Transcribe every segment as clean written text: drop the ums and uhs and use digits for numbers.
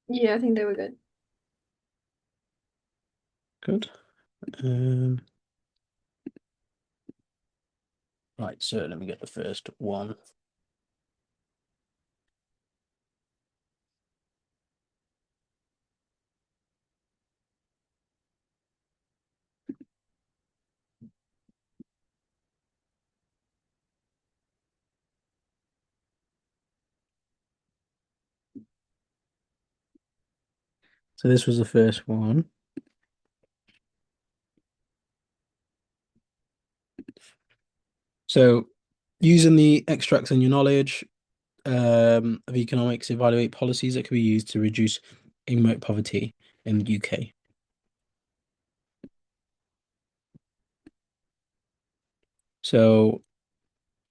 Yeah, I think they were good. Good. Um, right, so let me get the first one. So this was the first one. So using the extracts in your knowledge of economics, evaluate policies that can be used to reduce in-work poverty in the UK. So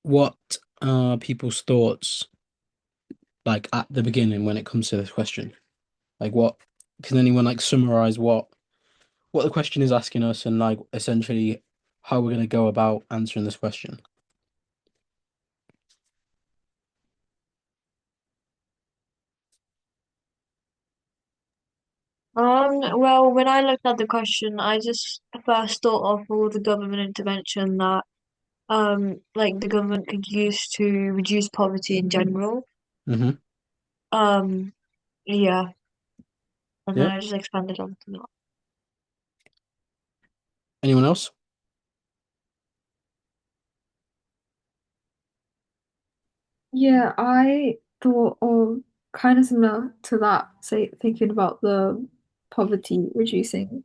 what are people's thoughts like at the beginning when it comes to this question? Like what can anyone like summarize what the question is asking us and like essentially how we're going to go about answering this question? Well, when I looked at the question, I just first thought of all the government intervention that like the government could use to reduce poverty in general. Hmm. Um, yeah, and then Yeah. I just expanded on that. Anyone else? Yeah, I thought of kind of similar to that, say thinking about the poverty reducing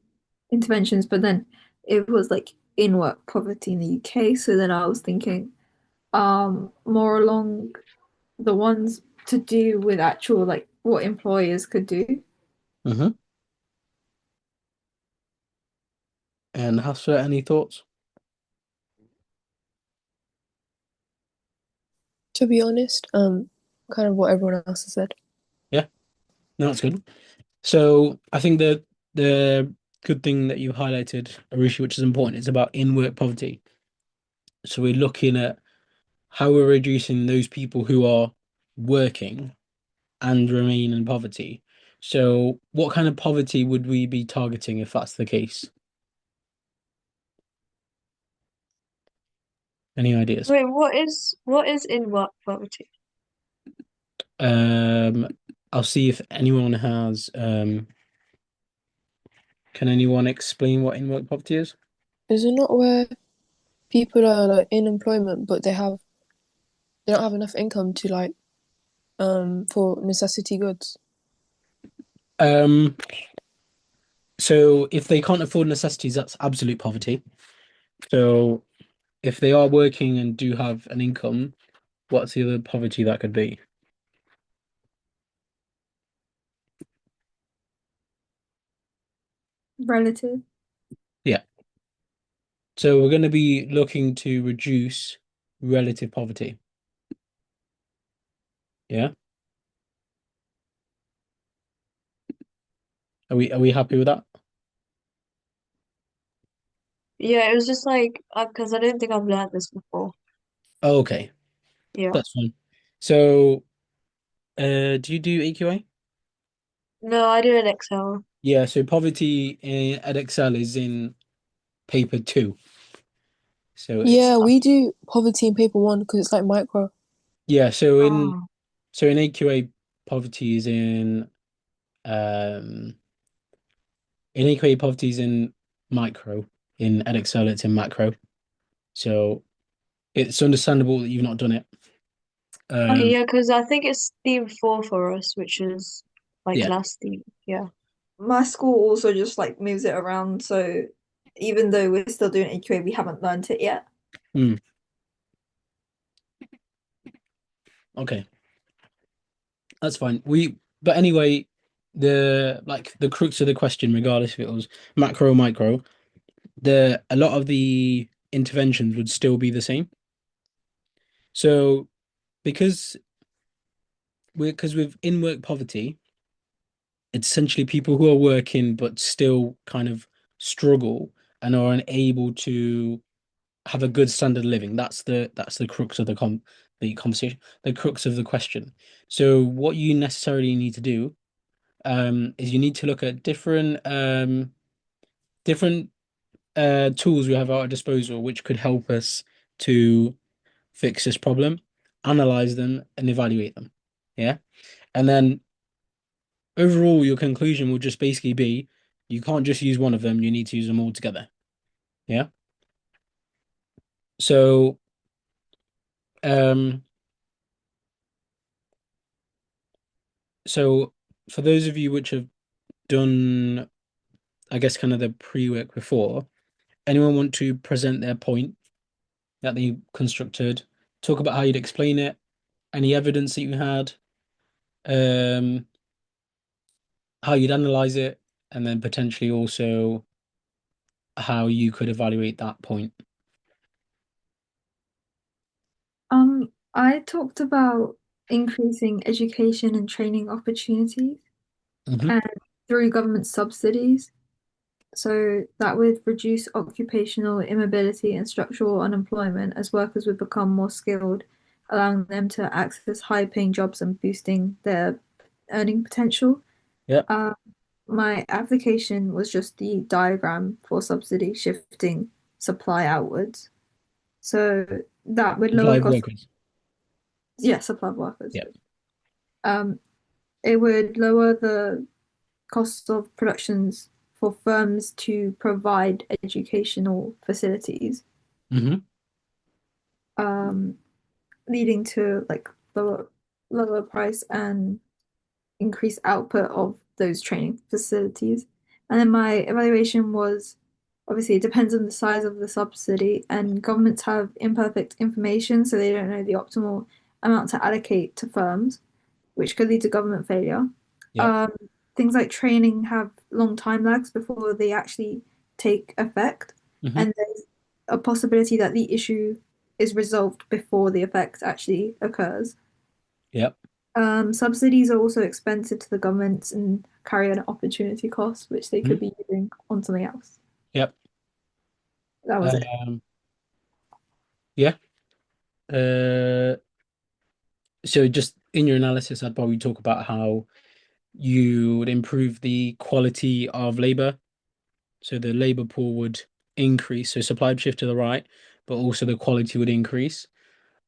interventions, but then it was like in work poverty in the UK. So then I was thinking more along the ones to do with actual like what employers could do. Hmm. And Hafsa, any thoughts? To be honest, kind of what everyone else has said. Yeah, no, that's good. So I think the good thing that you highlighted, Arishi, which is important, is about in-work poverty. So we're looking at how we're reducing those people who are working and remain in poverty. So what kind of poverty would we be targeting if that's the case? Any ideas? Wait, what is in work poverty? Um, I'll see if anyone has can anyone explain what in-work poverty is? Is it not where people are like in employment, but they don't have enough income to like for necessity goods? Um, so if they can't afford necessities, that's absolute poverty. So if they are working and do have an income, what's the other poverty that could be? Relative. Yeah. So we're going to be looking to reduce relative poverty. Yeah. Are we happy with that? Yeah, it was just like because I don't think I've learned this before. Oh, okay. Yeah. That's fine. So, do you do AQA? No, I do in Excel. Yeah, so poverty in Edexcel is in paper two. So it's Yeah, we do poverty in paper one because it's like micro. yeah, Oh. so in AQA poverty is um in AQA poverty is in micro. In Edexcel it's in macro. So it's understandable that you've not done it. Okay, Um yeah, because I think it's theme four for us, which is like yeah. last theme. Yeah. My school also just like moves it around, so even though we're still doing AQA, we haven't learned it yet. Mm, okay. That's fine. But anyway, the crux of the question, regardless if it was macro or micro, the a lot of the interventions would still be the same. So because with in-work poverty, it's essentially people who are working but still kind of struggle and are unable to have a good standard of living. That's the crux of the conversation, the crux of the question. So what you necessarily need to do, is you need to look at different tools we have at our disposal which could help us to fix this problem, analyze them, and evaluate them. Yeah. And then overall, your conclusion will just basically be you can't just use one of them, you need to use them all together. Yeah. So, um, so for those of you which have done, I guess, kind of the pre-work before, anyone want to present their point that they constructed, talk about how you'd explain it, any evidence that you had, um, how you'd analyze it, and then potentially also how you could evaluate that point. I talked about increasing education and training opportunities Hmm. and through government subsidies. So that would reduce occupational immobility and structural unemployment as workers would become more skilled, allowing them to access high-paying jobs and boosting their earning potential. Yeah. Uh, my application was just the diagram for subsidy shifting supply outwards. So that would lower Supply of cost, workers. yeah, supply of workers. Yeah. Um, it would lower the cost of productions for firms to provide educational facilities, Hmm. um, leading to like lower price and increased output of those training facilities. And then my evaluation was obviously it depends on the size of the subsidy, and governments have imperfect information, so they don't know the optimal amount to allocate to firms, which could lead to government failure. Yeah. Um, Things like training have long time lags before they actually take effect, Hmm. and there's a possibility that the issue is resolved before the effect actually occurs. Yeah. Subsidies are also expensive to the governments and carry an opportunity cost, which they could Mhm. be using on something else. Yep. That was it. Um, yeah. Uh, so just in your analysis, I'd probably talk about how you would improve the quality of labor. So the labor pool would increase. So supply would shift to the right, but also the quality would increase.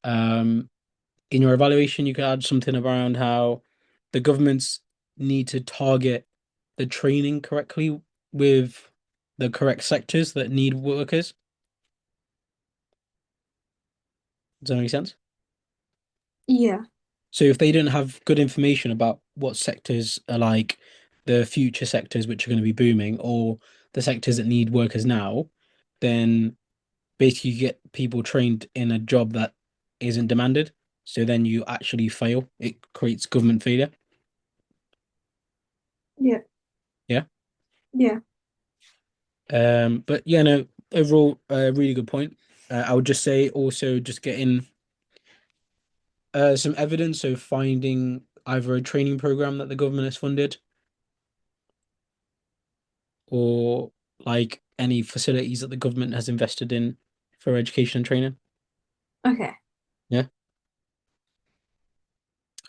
Um, in your evaluation, you could add something around how the governments need to target the training correctly with the correct sectors that need workers. Does that make sense? Yeah, So if they didn't have good information about what sectors are like the future sectors which are going to be booming or the sectors that need workers now, then basically you get people trained in a job that isn't demanded. So then you actually fail. It creates government failure. yeah, Yeah. yeah. But yeah, no, overall, really good point. I would just say also just getting some evidence, so finding either a training program that the government has funded or like any facilities that the government has invested in for education and training. Okay. Yeah.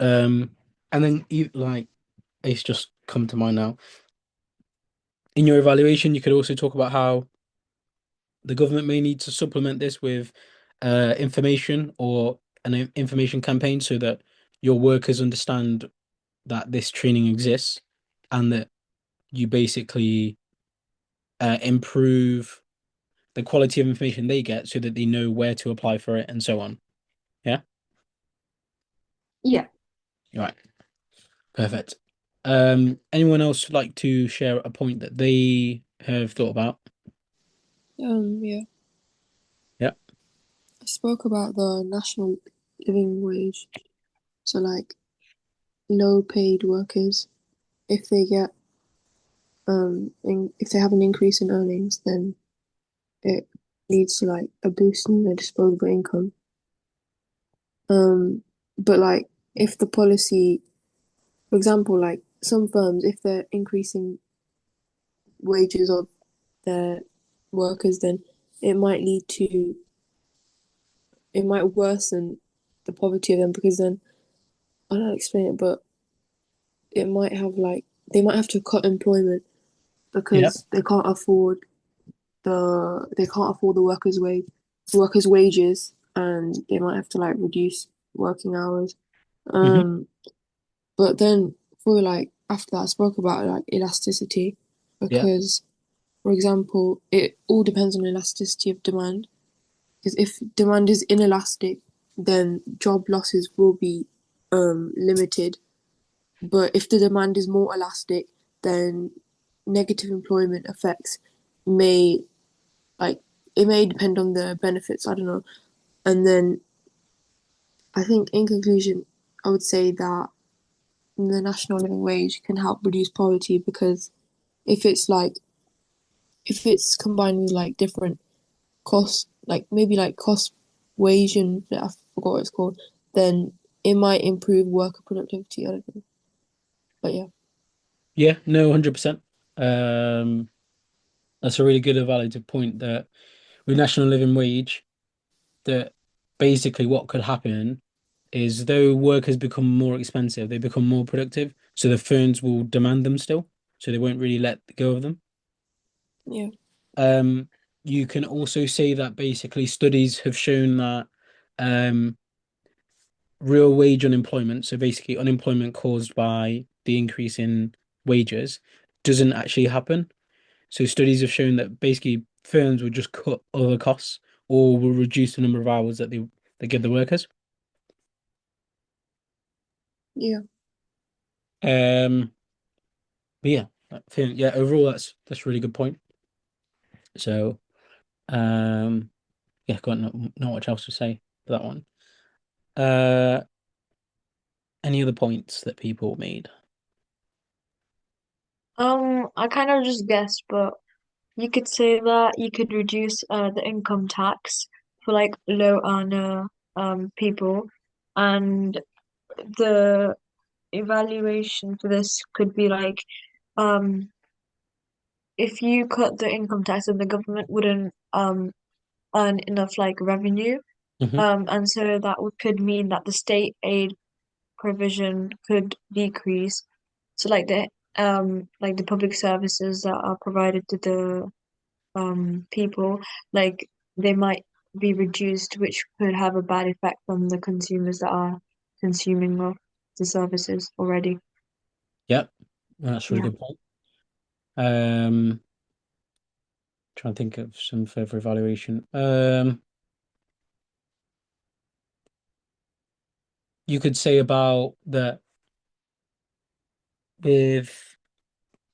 And then like it's just come to mind now. In your evaluation, you could also talk about how the government may need to supplement this with information or an information campaign so that your workers understand that this training exists and that you basically improve the quality of information they get so that they know where to apply for it and so on. Yeah. Yeah. Right. Perfect. Anyone else like to share a point that they have thought about? Yeah. Yeah. I spoke about the national living wage. So like low paid workers, if they get if they have an increase in earnings, then it leads to like a boost in their disposable income. But like if the policy, for example, like some firms, if they're increasing wages of their workers, then it might lead to it might worsen the poverty of them because then I don't know how to explain it, but it might have like they might have to cut employment Yeah. because they can't afford the workers' wages, and they might have to like reduce working hours. Hmm. But then for like after that, I spoke about like elasticity Yeah. because, for example, it all depends on elasticity of demand. Because if demand is inelastic, then job losses will be limited. But if the demand is more elastic, then negative employment effects may like it may depend on the benefits. I don't know. And then I think in conclusion, I would say that the national living wage can help reduce poverty because if it's like if it's combined with like different cost, like maybe like cost wage and I forgot what it's called, then it might improve worker productivity. I don't know, but yeah, Yeah. No, 100%. Um, that's a really good evaluative point that with national living wage, that basically what could happen is though workers become more expensive, they become more productive. So the firms will demand them still. So they won't really let go of them. yeah, Um, you can also say that basically studies have shown that um, real wage unemployment, so basically unemployment caused by the increase in wages, doesn't actually happen. So studies have shown that basically firms would just cut other costs or will reduce the number of hours that they give the workers. yeah, Um, but yeah, I think yeah, overall that's a really good point. So yeah, got not much else to say for that one. Uh, any other points that people made? I kind of just guessed, but you could say that you could reduce the income tax for like low earner people, and the evaluation for this could be like um if you cut the income tax and the government wouldn't earn enough like revenue, Hmm. and so that could mean that the state aid provision could decrease. So like the public services that are provided to the people, like they might be reduced, which could have a bad effect on the consumers that are consuming of the services already. Yep, that's a really Yeah. good point. Um, trying to think of some further evaluation. You could say about that with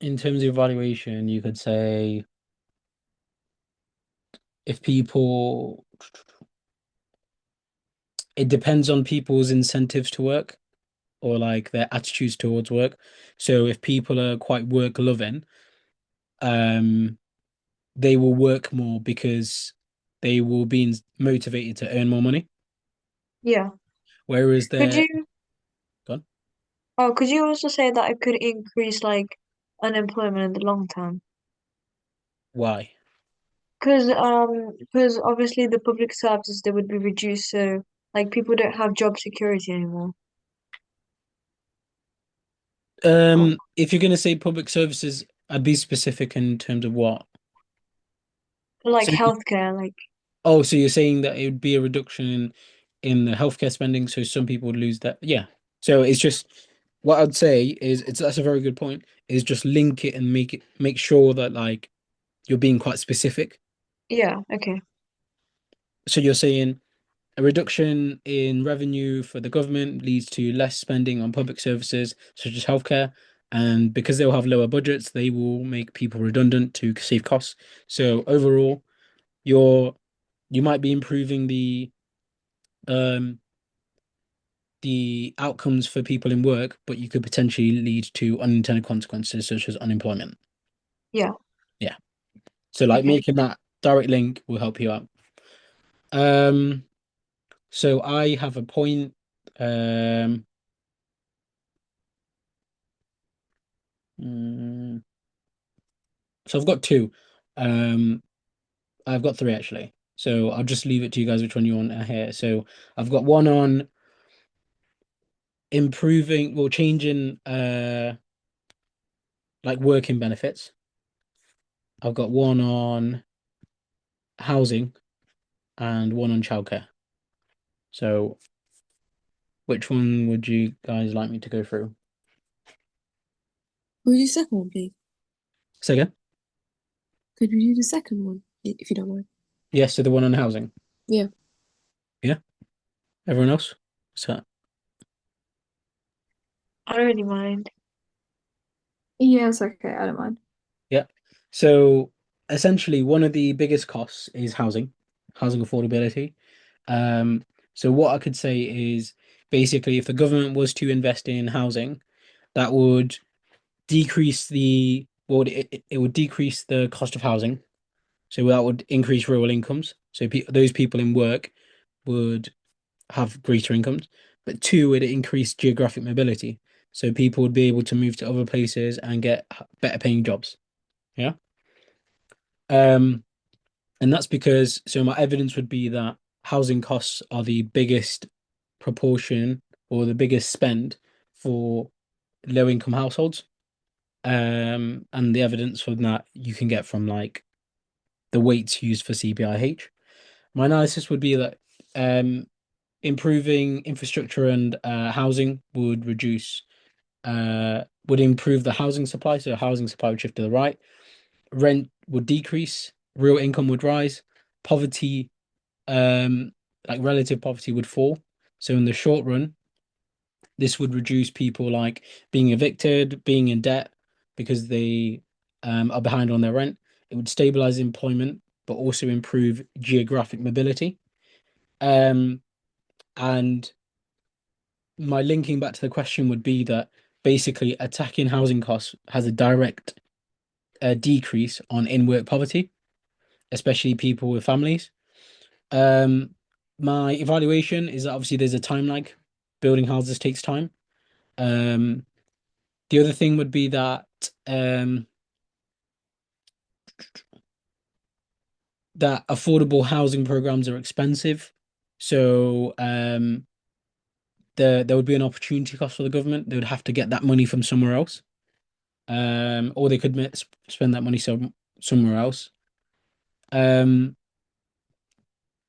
in terms of evaluation, you could say if people, it depends on people's incentives to work or like their attitudes towards work. So if people are quite work loving, um, they will work more because they will be motivated to earn more money. Yeah. Whereas Could they're you gone. could you also say that it could increase like unemployment in the long term? Why? Because obviously the public services they would be reduced, so like people don't have job security anymore. Oh, If you're going to say public services, I'd be specific in terms of what. like So, healthcare, like oh, so you're saying that it would be a reduction in the healthcare spending, so some people would lose that. Yeah. So it's just what I'd say is it's that's a very good point. Is just link it and make sure that like you're being quite specific. yeah, okay. So you're saying a reduction in revenue for the government leads to less spending on public services such as healthcare. And because they'll have lower budgets, they will make people redundant to save costs. So overall, you're you might be improving um the outcomes for people in work, but you could potentially lead to unintended consequences such as unemployment. Yeah, Yeah. So like okay. making that direct link will help you out. Um, so I have a point. Um, mm, so I've got two. Um, I've got three actually. So I'll just leave it to you guys which one you want to hear. So I've got one on improving, well, changing like working benefits. I've got one on housing and one on childcare. So which one would you guys like me to go through? What was your second one, please? Say again? Could we do the second one, if you don't mind? Yes, so the one on housing. Yeah. Yeah. Everyone else? So I don't really mind. Yeah, it's okay. I don't mind. yeah. So essentially one of the biggest costs is housing affordability. So what I could say is basically if the government was to invest in housing, that would decrease the well, it would decrease the cost of housing. So that would increase real incomes. So pe those people in work would have greater incomes. But two, it increased geographic mobility. So people would be able to move to other places and get better paying jobs. Yeah. Um, and that's because, so my evidence would be that housing costs are the biggest proportion or the biggest spend for low income households. And the evidence for that you can get from like the weights used for CPIH. My analysis would be that improving infrastructure and housing would improve the housing supply. So housing supply would shift to the right. Rent would decrease. Real income would rise. Poverty, um, like relative poverty, would fall. So in the short run, this would reduce people like being evicted, being in debt because they are behind on their rent. It would stabilize employment, but also improve geographic mobility. Um, and my linking back to the question would be that basically attacking housing costs has a direct decrease on in-work poverty, especially people with families. Um, my evaluation is that obviously there's a time lag. Building houses takes time. Um, the other thing would be um, that affordable housing programs are expensive. So there would be an opportunity cost for the government. They would have to get that money from somewhere else. Or they could spend that money somewhere else. Um,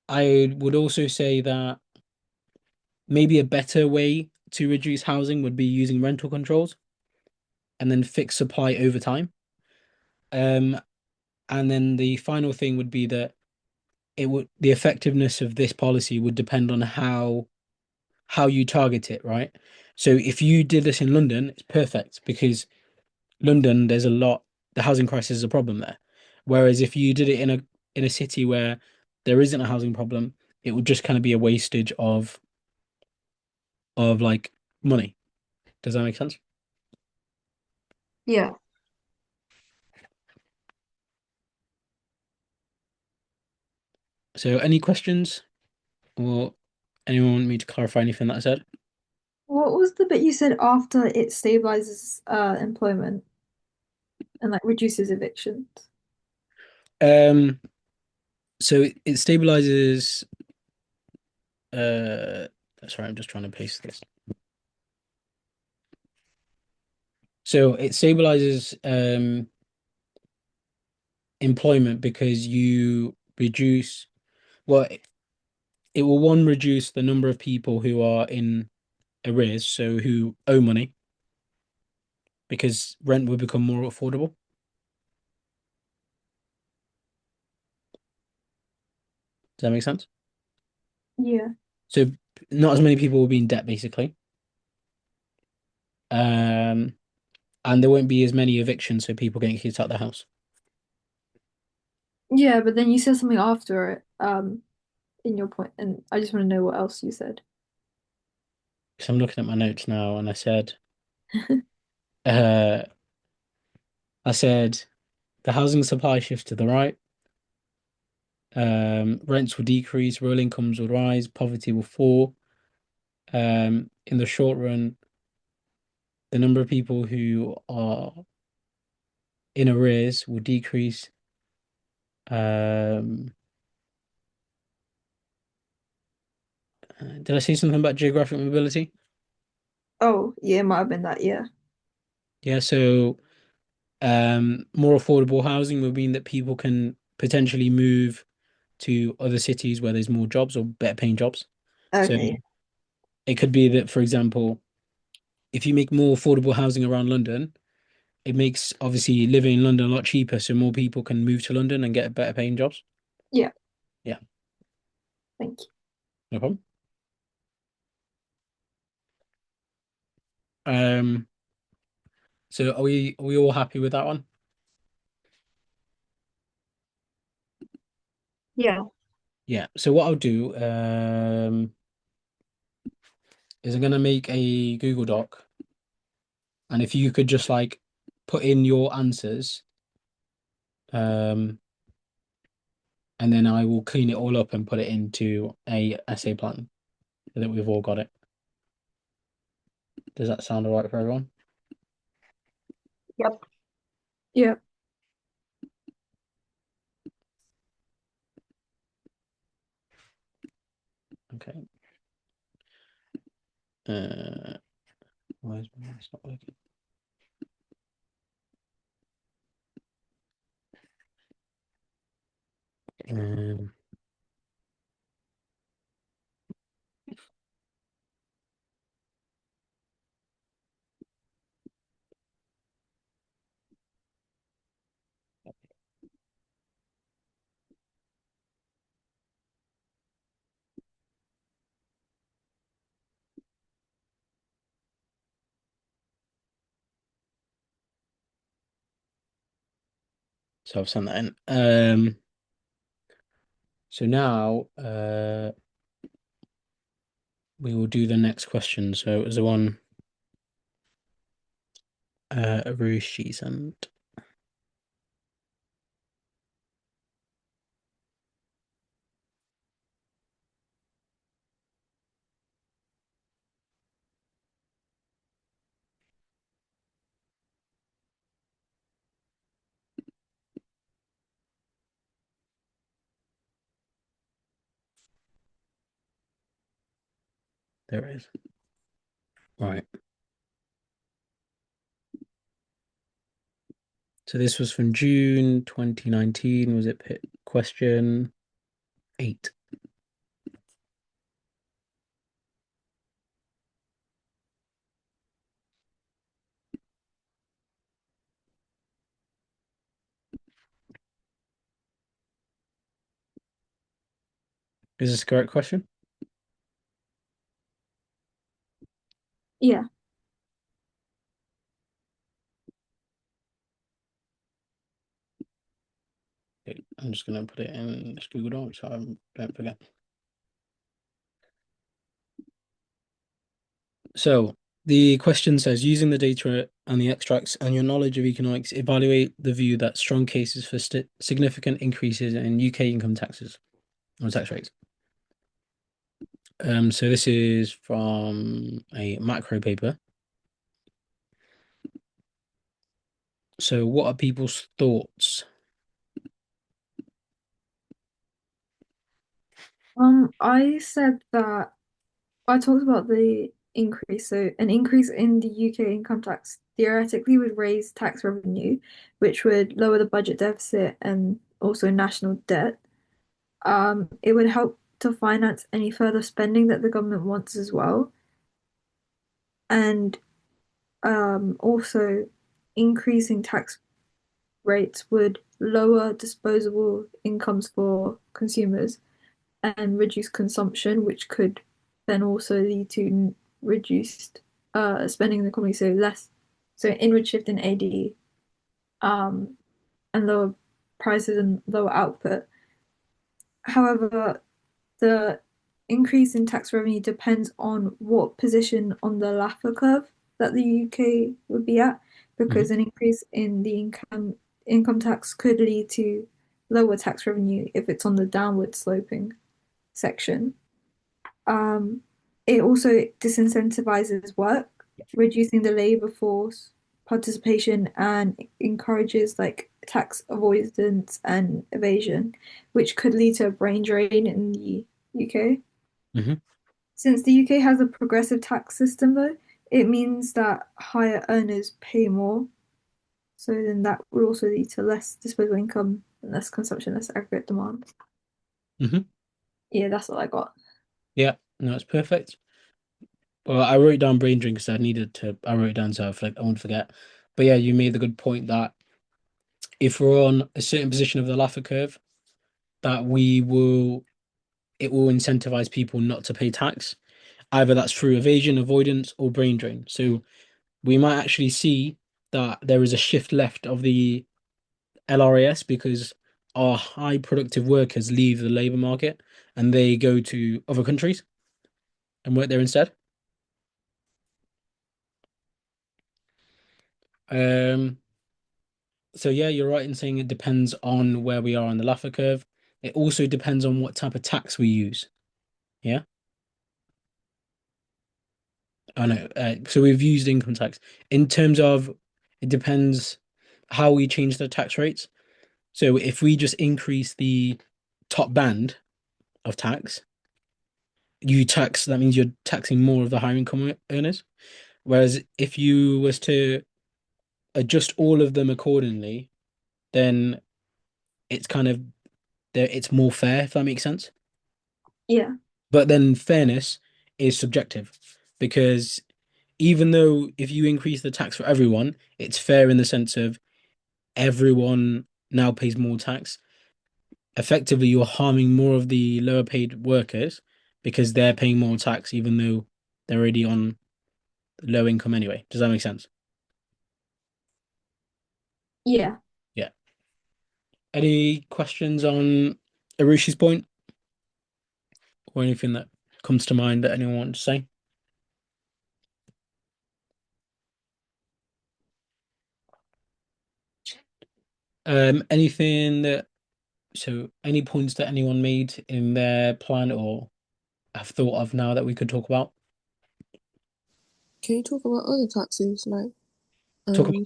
I would also say that maybe a better way to reduce housing would be using rental controls and then fix supply over time. Um, and then the final thing would be that the effectiveness of this policy would depend on how you target it, right? So if you did this in London, it's perfect because London, the housing crisis is a problem there. Whereas if you did it in a city where there isn't a housing problem, it would just kind of be a wastage of like money. Does that make sense? Yeah. So any questions or anyone want me to clarify anything that I said? What was the bit you said after it stabilizes employment and like reduces evictions? Um, so it stabilizes sorry, I'm just trying to paste this. So it stabilizes employment because you reduce well it will one reduce the number of people who are in arrears, so who owe money because rent will become more affordable. Does that make sense? Yeah. So not as many people will be in debt basically. Um and there won't be as many evictions, so people getting kicked out of the house. Yeah, but then you said something after it, in your point, and I just want to know what else you said. So I'm looking at my notes now and uh I said the housing supply shifts to the right. Rents will decrease, real incomes will rise, poverty will fall. In the short run, the number of people who are in arrears will decrease. Um, did I say something about geographic mobility? Oh, yeah, it might have been that, yeah. Yeah, so More affordable housing will mean that people can potentially move to other cities where there's more jobs or better paying jobs. So Okay. it could be that, for example, if you make more affordable housing around London, it makes obviously living in London a lot cheaper, so more people can move to London and get better paying jobs. Yeah. Yeah, Thank you. no problem. Um, so are we all happy with that one? Yeah. Yeah. So what I'll do is I'm gonna make a Google Doc, and if you could just like put in your answers, um, and then I will clean it all up and put it into a essay plan so that we've all got it. Does that sound all right for everyone? Yep. Yeah. Okay. Why is my mouse not working? Um, so I've sent that in. So now we will do the next question. So it was the one Arushi sent. There it is. Right. So this was from June 2019. Was it question 8? Is this the correct question? Yeah. Okay, I'm just going to put it in this Google Doc so I don't forget. So the question says, using the data and the extracts and your knowledge of economics, evaluate the view that strong cases for significant increases in UK income taxes or tax rates. So this is from a macro paper. So what are people's thoughts? I said that I talked about the increase. So an increase in the UK income tax theoretically would raise tax revenue, which would lower the budget deficit and also national debt. It would help to finance any further spending that the government wants as well. And also increasing tax rates would lower disposable incomes for consumers and reduce consumption, which could then also lead to reduced spending in the economy, so less, so inward shift in AD, um, and lower prices and lower output. However, the increase in tax revenue depends on what position on the Laffer curve that the UK would be at, because Mhm. an increase in the income tax could lead to lower tax revenue if it's on the downward sloping section. Um, it also disincentivizes work, reducing the labor force participation and encourages like tax avoidance and evasion, which could lead to a brain drain in the UK. Mhm. Since the UK has a progressive tax system, though, it means that higher earners pay more. So then that would also lead to less disposable income and less consumption, less aggregate demand. Hmm. Yeah, that's what I got. Yeah, no, it's perfect. Well, I wrote down brain drain because I needed to. I wrote it down so I won't forget. But yeah, you made the good point that if we're on a certain position of the Laffer curve, that it will incentivize people not to pay tax. Either that's through evasion, avoidance, or brain drain. So we might actually see that there is a shift left of the LRAS because our high productive workers leave the labor market and they go to other countries and work there instead. Um, so yeah, you're right in saying it depends on where we are on the Laffer curve. It also depends on what type of tax we use. Yeah. I know. So we've used income tax in terms of it depends how we change the tax rates. So if we just increase the top band of tax, that means you're taxing more of the higher income earners. Whereas if you was to adjust all of them accordingly, then it's kind of it's more fair, if that makes sense. Yeah. But then fairness is subjective because even though if you increase the tax for everyone, it's fair in the sense of everyone now pays more tax. Effectively, you're harming more of the lower paid workers because they're paying more tax, even though they're already on low income anyway. Does that make sense? Yeah. Yeah. Any questions on Arushi's point or anything that comes to mind that anyone wants to say? Anything that any points that anyone made in their plan or have thought of now that we could talk about? Can you talk about other taxes? Like, Talk about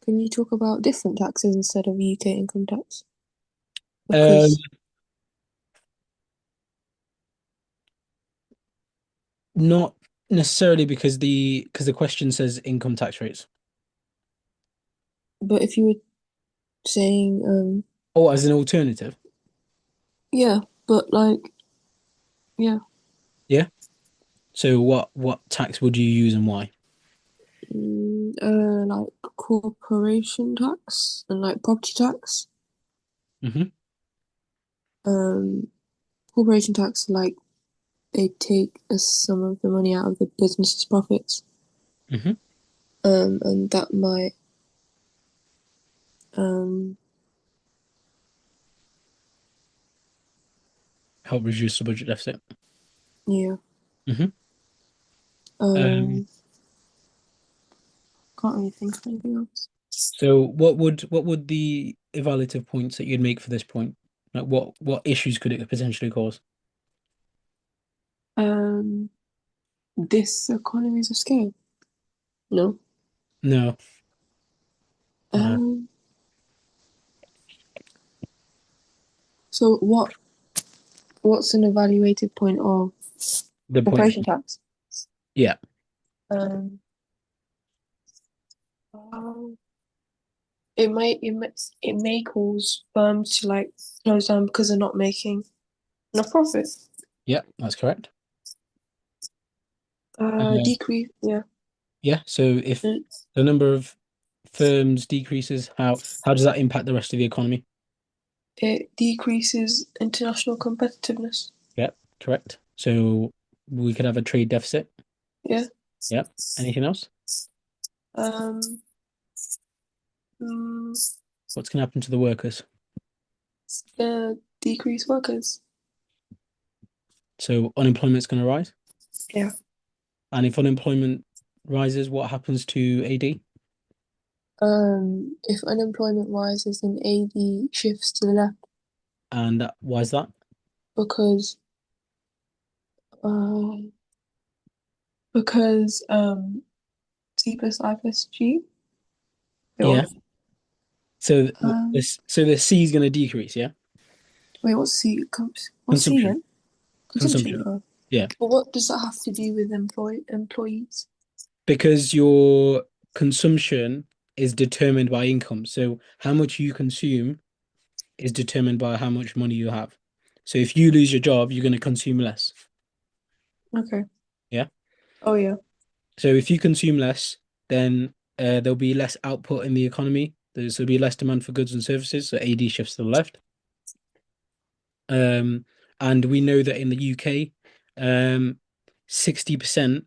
can you talk about different taxes instead of UK income tax? um Because, not necessarily because the question says income tax rates. but if you were saying, Or as an alternative. yeah, but like, yeah, Yeah. So what tax would you use and why? like corporation tax and like property tax. Hmm. Um, corporation tax, like they take some of the money out of the business's profits. Hmm. And that might, um, Help reduce the budget deficit. yeah, Hmm. Um, um, can't really think of anything else. so what would the evaluative points that you'd make for this point? Like what issues could it potentially cause? Um, this economies of scale. No. No, no. Um, so what's an evaluated point of The point. corporation tax? Yeah. Um, um, it may cause firms to like close down because they're not making enough profit. Yeah, that's correct. Uh, Decrease, yeah. yeah. So if Mm, the number of firms decreases, how does that impact the rest of the economy? It decreases international competitiveness. Yep, correct. So we could have a trade deficit. Yeah. Yep. Anything else? Um, mm, What's going to happen to the workers? decrease workers. So unemployment's going to rise. Yeah. And if unemployment rises, what happens to AD? If unemployment rises, then AD shifts to the left And why is that? because uh C plus I plus G. Yeah. So Um, the C is going to decrease, yeah? wait, what's C Consumption. then? Consumption. Consumption. Oh. Yeah. But what does that have to do with employees? Because your consumption is determined by income. So how much you consume is determined by how much money you have. So if you lose your job, you're going to consume less. Okay. Yeah. Oh yeah. So if you consume less, then there'll be less output in the economy. There'll be less demand for goods and services. So AD shifts to the left. And we know that in the UK, 60%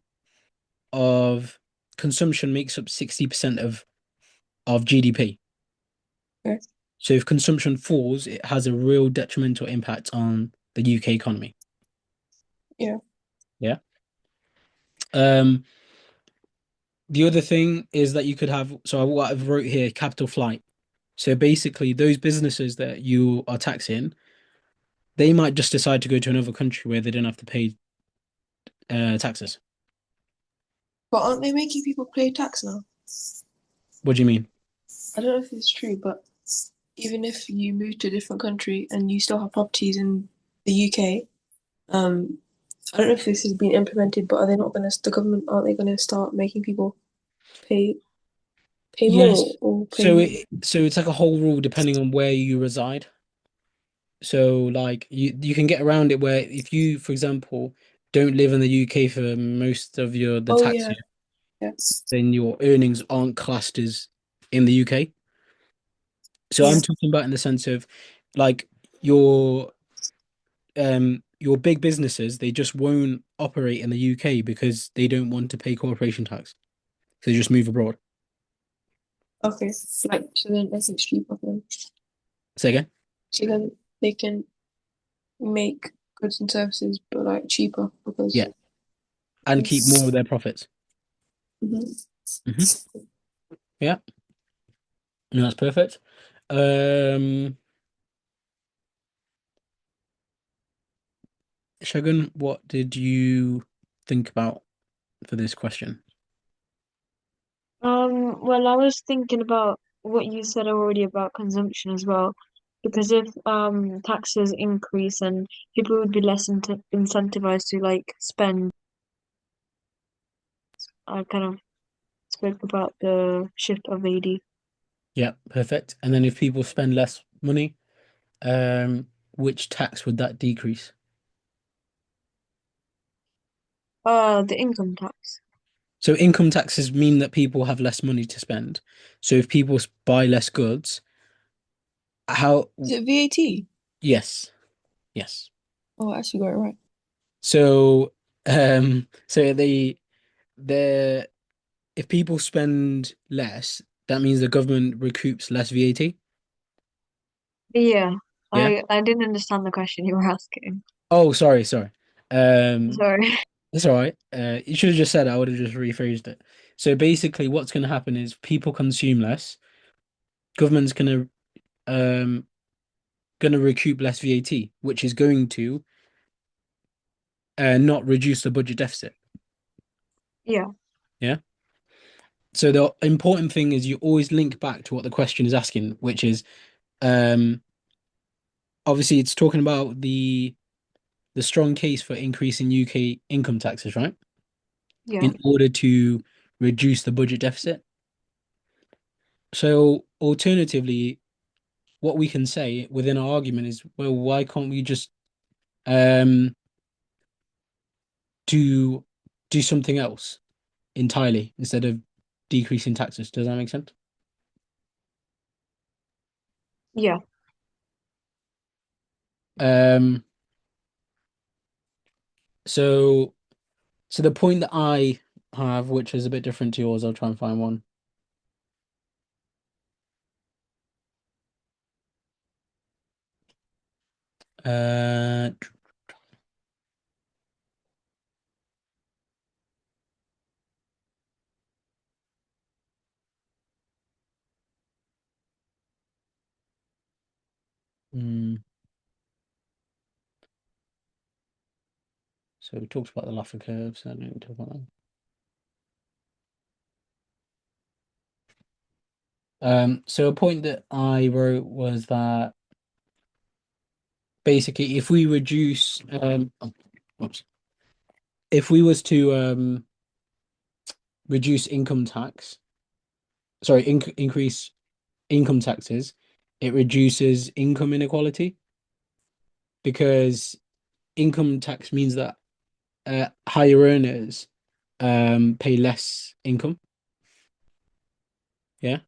of consumption makes up 60% of GDP. Okay. So if consumption falls, it has a real detrimental impact on the UK economy. Yeah. Yeah. The other thing is that you could have, so what I've wrote here, capital flight. So basically, those businesses that you are taxing, they might just decide to go to another country where they don't have to pay taxes. But aren't they making people pay tax now? What do you mean? I don't know if it's true, but even if you move to a different country and you still have properties in the UK, I don't know if this has been implemented, but are they not gonna, the government, aren't they gonna start making people pay Yes. more or So pay? it's like a whole rule depending on where you reside. So like you can get around it where if you, for example, don't live in the UK for most of the Oh tax yeah, year, yeah, then your earnings aren't classed as in the UK. So yeah. I'm talking about in the sense of like your big businesses, they just won't operate in the UK because they don't want to pay corporation tax. So they just move abroad. Okay, like so then I think it's cheaper then. Say again? So then they can make goods and services, but like cheaper because Yeah. And keep more of their profits. Mhm. Hmm. Yeah. No, that's perfect. Shogun, what did you think about for this question? Well, I was thinking about what you said already about consumption as well, because if taxes increase and people would be less incentivized to like spend. I kind of spoke about the shift of AD. Yeah, perfect. And then if people spend less money, which tax would that decrease? The income tax. So income taxes mean that people have less money to spend. So if people buy less goods, how? Is it VAT? Yes, yes. Oh, I actually got it right. So, so the if people spend less, that means the government recoups less VAT. Yeah, Yeah. I didn't understand the question you were asking. Oh, sorry. Um, Sorry. it's all right. You should have just said it. I would have just rephrased it. So basically, what's going to happen is people consume less. Government's gonna recoup less VAT, which is going to not reduce the budget deficit. Yeah. Yeah. So the important thing is you always link back to what the question is asking, which is um obviously it's talking about the strong case for increasing UK income taxes, right? Yeah. In order to reduce the budget deficit. So alternatively, what we can say within our argument is, well, why can't we just um do do something else entirely instead of decreasing taxes? Does that make sense? Yeah. Um, so so the point that I have, which is a bit different to yours, I'll try and find one. Uh, hmm, so we talked about the Laffer curve, so I don't need to talk about that. So a point that I wrote was that basically if we reduce oops, if we was to reduce income tax, increase income taxes, it reduces income inequality because income tax means that higher earners pay less income. Yeah.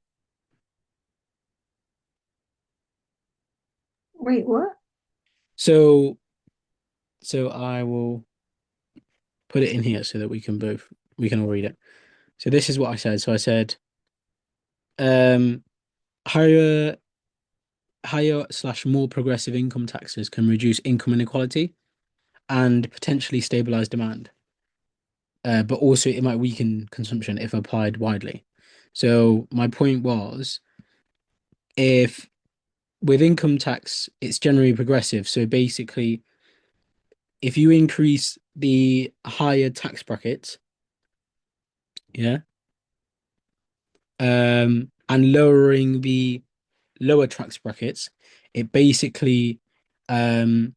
Wait, what? So I will put it in here so that we can all read it. So this is what I said. So I said um higher slash more progressive income taxes can reduce income inequality and potentially stabilize demand. But also it might weaken consumption if applied widely. So my point was, if with income tax, it's generally progressive. So basically, if you increase the higher tax brackets, yeah, and lowering the lower tax brackets, it basically um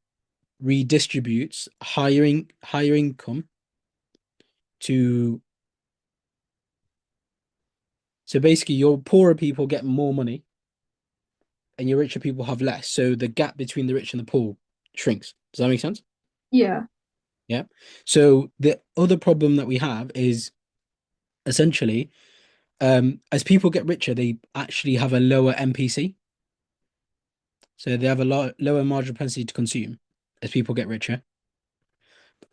redistributes higher income to so basically your poorer people get more money and your richer people have less. So the gap between the rich and the poor shrinks. Does that make sense? Yeah. Yeah. So the other problem that we have is essentially, as people get richer, they actually have a lower MPC. So they have a lower marginal propensity to consume as people get richer.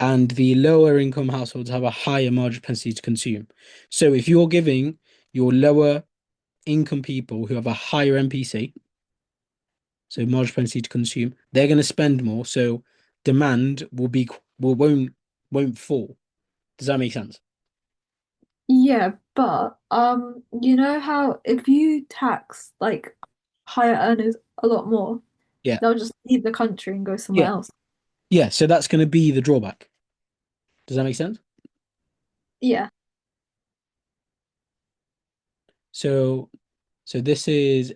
And the lower income households have a higher marginal propensity to consume. So if you're giving your lower income people who have a higher MPC, so marginal propensity to consume, they're going to spend more. So demand won't fall. Does that make sense? Yeah, but you know how if you tax like higher earners a lot more, Yeah. they'll just leave the country and go somewhere Yeah. else. Yeah. So that's going to be the drawback. Does that make sense? Yeah. So this is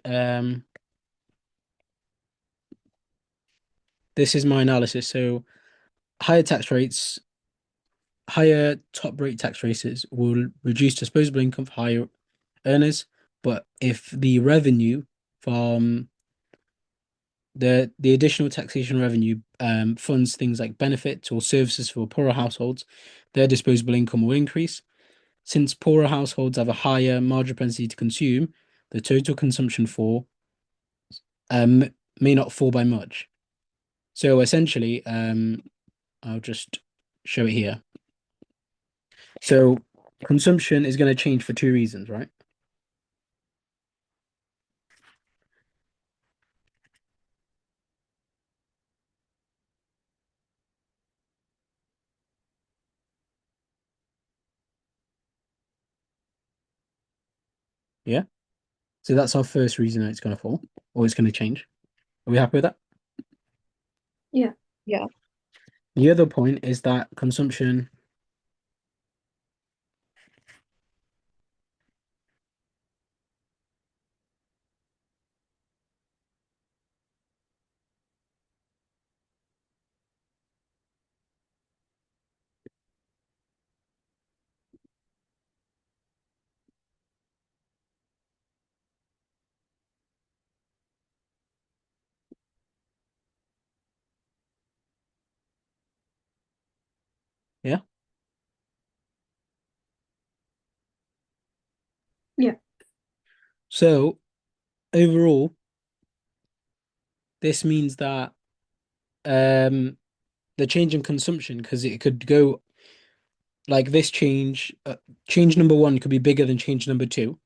my analysis. So higher tax rates, higher top rate tax rates will reduce disposable income for higher earners. But if the revenue from the additional taxation revenue funds things like benefits or services for poorer households, their disposable income will increase. Since poorer households have a higher marginal propensity to consume, the total consumption fall may not fall by much. So essentially, I'll just show it here. So consumption is going to change for two reasons, right? Yeah. So that's our first reason that it's going to fall or it's going to change. Are we happy with that? Yeah. Yeah. The other point is that consumption. Yeah. Yeah. So overall, this means that the change in consumption, because it could go like this change number one could be bigger than change number two.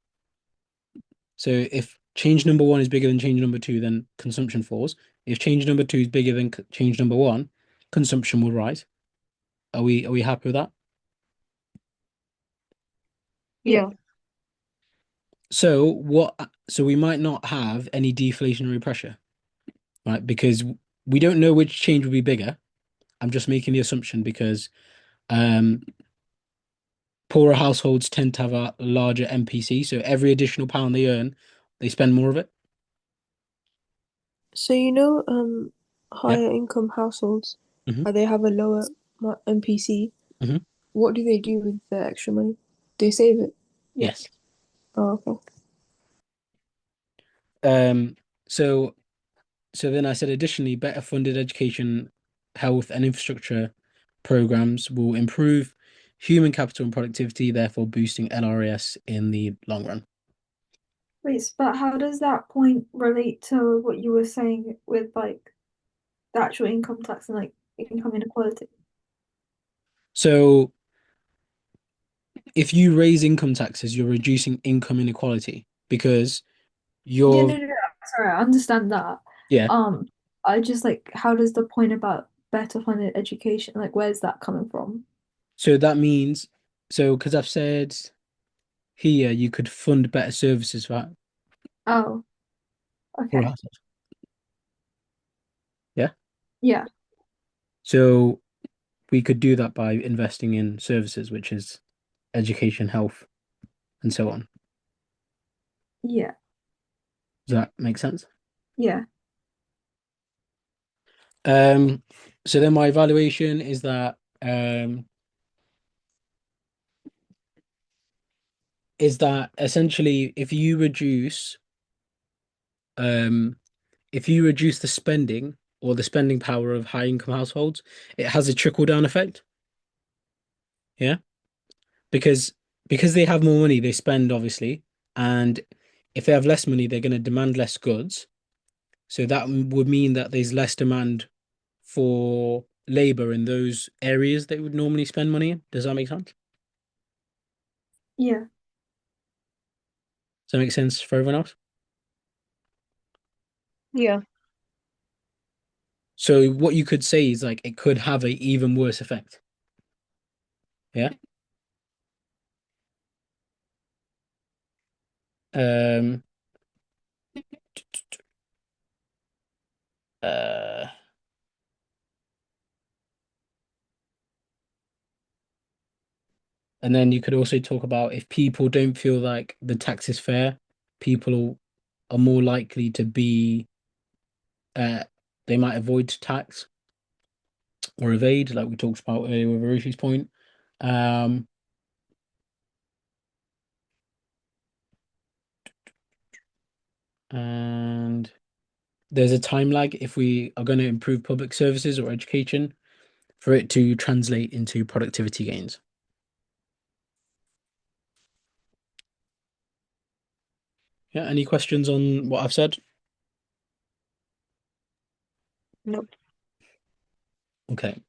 So if change number one is bigger than change number two, then consumption falls. If change number two is bigger than change number one, consumption will rise. Are we happy with that? Yeah. Yeah. So we might not have any deflationary pressure, right? Because we don't know which change will be bigger. I'm just making the assumption because um poorer households tend to have a larger MPC, so every additional pound they earn, they spend more of it. So Yeah. higher income households, Hmm. they have a lower MPC. Hmm. What do they do with the extra money? They save it. Yes. Oh, okay. Um, so then I said additionally, better funded education, health, and infrastructure programs will improve human capital and productivity, therefore boosting LRAS in the long run. Wait, but how does that point relate to what you were saying with like the actual income tax and like income inequality? So if you raise income taxes, you're reducing income inequality because Yeah, you're, no. Sorry, I understand that. yeah. Um, I just like how does the point about better funded education, like where's that coming from? So that means, so because I've said here you could fund better services Oh, for okay. households. Yeah. Yeah, So we could do that by investing in services, which is education, health, and so on. yeah, Does that make sense? yeah, Um, so then my evaluation is that essentially um if you reduce the spending or the spending power of high income households, it has a trickle down effect. Yeah. Because they have more money, they spend obviously, and if they have less money, they're going to demand less goods. So that would mean that there's less demand for labor in those areas that would normally spend money in. Does that make sense? yeah, Does that make sense for everyone else? Yeah. So what you could say is like it could have a even worse effect. Yeah. Um uh and then you could also talk about if people don't feel like the tax is fair, people are more likely to be they might avoid tax or evade, like we talked about earlier with Arushi's point. Um and there's a time lag if we are going to improve public services or education for it to translate into productivity gains. Yeah, any questions on what I've said? Nope. Okay.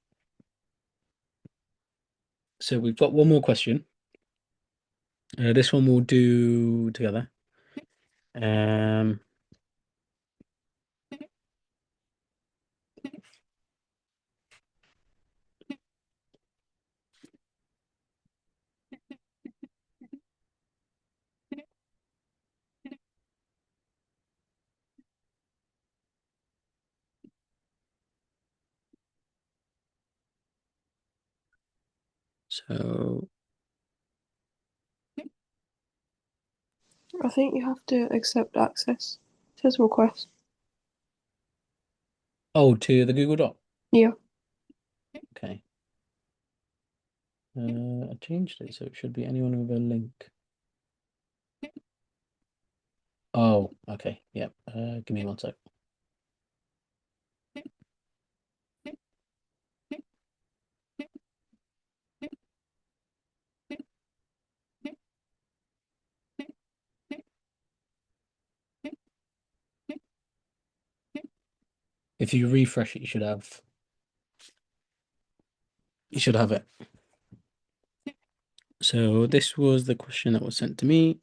So we've got one more question. This one we'll do together. Um, so, I think you have to accept access. It says request. oh, to the Google Doc. Yeah. Okay. I changed it, so it should be anyone with a link. Oh, okay. Yep. Give me one sec. If you refresh it, you should have it. So this was the question that was sent to me.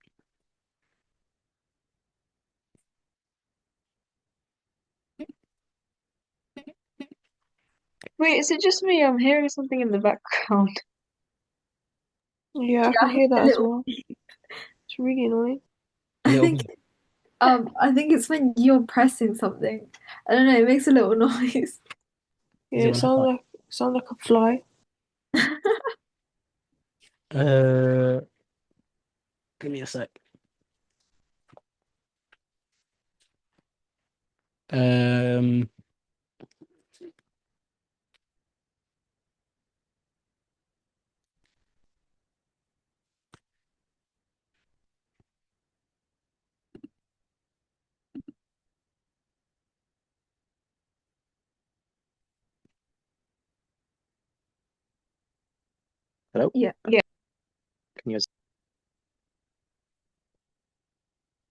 Wait, is it just me? I'm hearing something in the background. Yeah, I yeah. can I think hear a that as little. well. It's really annoying. A I little think bit. I think it's when you're pressing something. I don't know. It makes a little noise. Is Yeah, it it when I type? sounds like a fly. Uh, Give me a sec. Um, Hello? Yeah. Yeah. Can you guys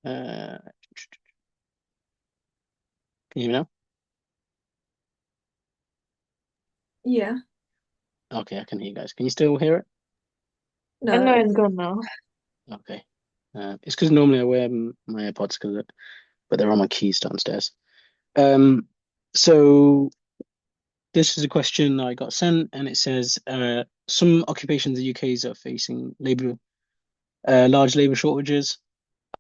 uh can you hear me now? Yeah. Okay, I can hear you guys. Can you still hear it? I know No. it's gone now. Okay. It's because normally I wear my AirPods but they're on my keys downstairs. So this is a question I got sent, and it says some occupations in the UK are facing large labor shortages.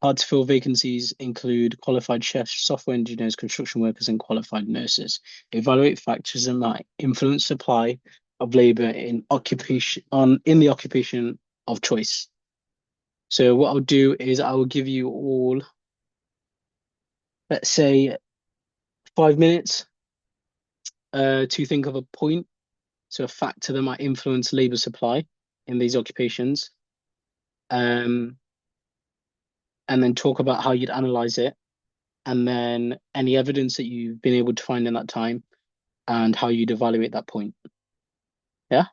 Hard to fill vacancies include qualified chefs, software engineers, construction workers, and qualified nurses. Evaluate factors that might influence supply of labor in the occupation of choice. So what I'll do is I will give you all, let's say, 5 minutes to think of a point, so a factor that might influence labor supply in these occupations, um, and then talk about how you'd analyze it, and then any evidence that you've been able to find in that time, and how you'd evaluate that point. Yeah,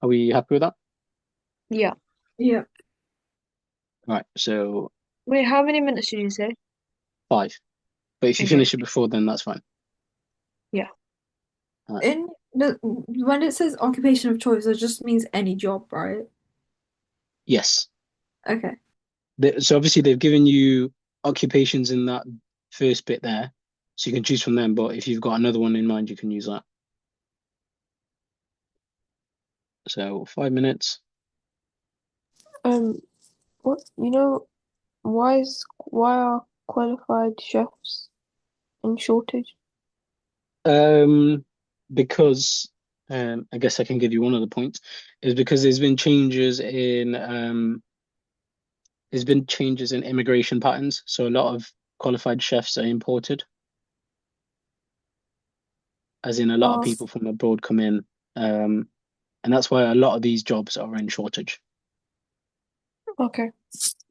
are we happy with that? Yeah. Yeah. All right, so Wait, how many minutes did you say? 5. But if you Okay. finish it before, then that's fine. Yeah. All right. In the when it says occupation of choice, it just means any job, right? Yes. Okay. So obviously they've given you occupations in that first bit there, so you can choose from them. But if you've got another one in mind, you can use that. So 5 minutes. What why are qualified chefs in shortage? Um, because I guess I can give you one of the points is because there's been changes in immigration patterns, so a lot of qualified chefs are imported, as in a lot of Oh, people from abroad come in, and that's why a lot of these jobs are in shortage. okay.